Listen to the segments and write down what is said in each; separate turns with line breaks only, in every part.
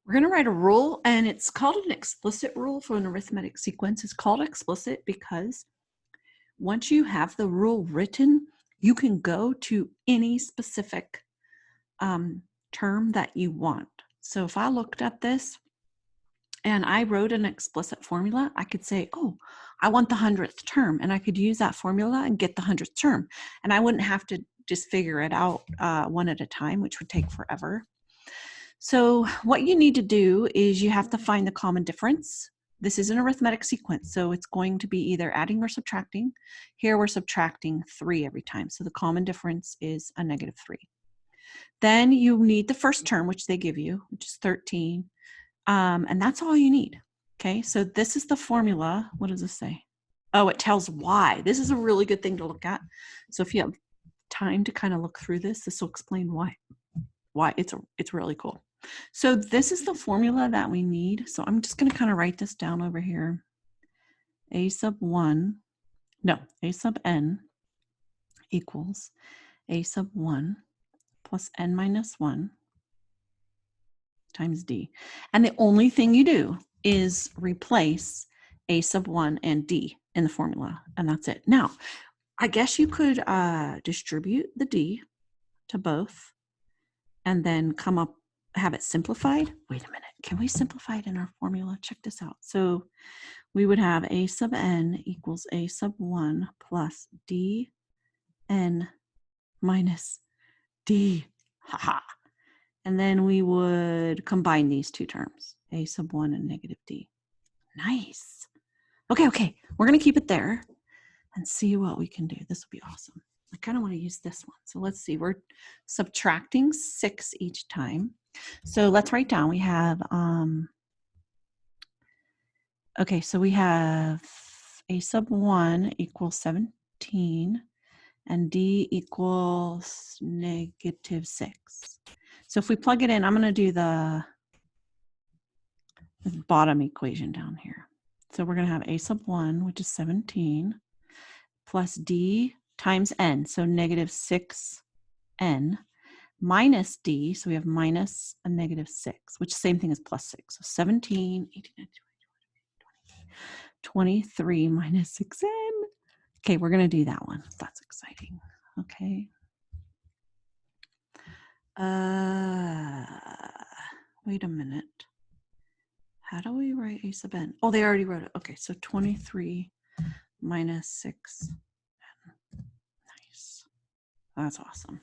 We're going to write a rule, and it's called an explicit rule for an arithmetic sequence. It's called explicit because once you have the rule written, you can go to any specific term that you want. So if I looked at this and I wrote an explicit formula, I could say, oh, I want the 100th term, and I could use that formula and get the 100th term. And I wouldn't have to just figure it out one at a time, which would take forever. So what you need to do is you have to find the common difference. This is an arithmetic sequence, so it's going to be either adding or subtracting. Here we're subtracting 3 every time, so the common difference is a -3. Then you need the first term, which they give you, which is 13, and that's all you need. Okay, so this is the formula. What does this say? Oh, it tells why. This is a really good thing to look at. So if you have time to kind of look through this, this will explain why. It's really cool. So this is the formula that we need. So I'm just going to kind of write this down over here. A sub n equals a sub 1 plus n minus 1 times d. And the only thing you do is replace a sub 1 and d in the formula, and that's it. Now, I guess you could distribute the d to both and then have it simplified. Wait a minute, can we simplify it in our formula? Check this out. So we would have a sub n equals a sub 1 plus d n minus d. Haha. And then we would combine these two terms, a sub 1 and -d. Nice. Okay, we're going to keep it there and see what we can do. This will be awesome. I kind of want to use this one. So let's see, we're subtracting 6 each time. So let's write down, we have, okay, so we have a sub 1 equals 17 and d equals -6. So if we plug it in, I'm going to do the bottom equation down here. So we're going to have a sub 1, which is 17, plus d times n, so -6n, minus d, so we have minus a -6, which is the same thing as plus 6. So 17, 18, 19, 20, 23 minus 6n. Okay, we're going to do that one. That's exciting. Okay. Wait a minute. How do we write a sub n? Oh, they already wrote it. Okay, so 23 minus 6. Nice. That's awesome.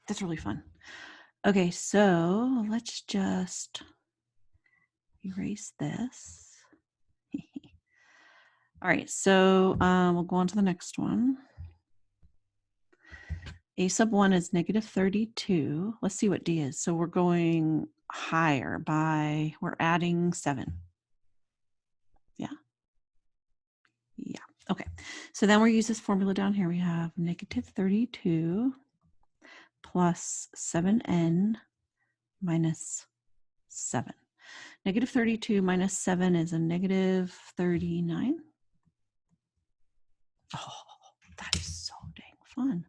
That's really fun. Okay, so let's just erase this. All right, so we'll go on to the next one. A sub 1 is -32. Let's see what d is. So we're going higher by, we're adding 7. Yeah. Okay, so then we'll use this formula down here. We have -32 plus 7n minus 7. -32 minus 7 is a -39. Oh, that is so dang fun.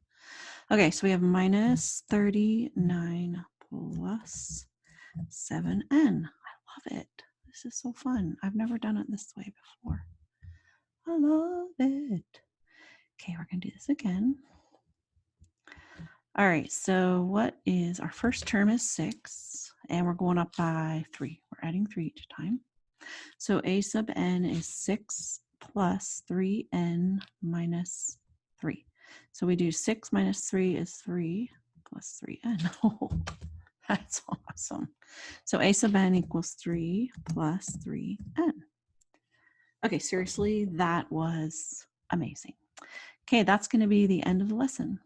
Okay, so we have -39 plus 7n. I love it. This is so fun. I've never done it this way before. I love it. Okay, we're going to do this again. All right, so what is, our first term is 6, and we're going up by 3. We're adding 3 each time. So a sub n is 6 plus 3n minus 3. So we do 6 minus 3 is 3 plus 3n. Oh, that's awesome. So a sub n equals 3 plus 3n. Okay, seriously, that was amazing. Okay, that's going to be the end of the lesson.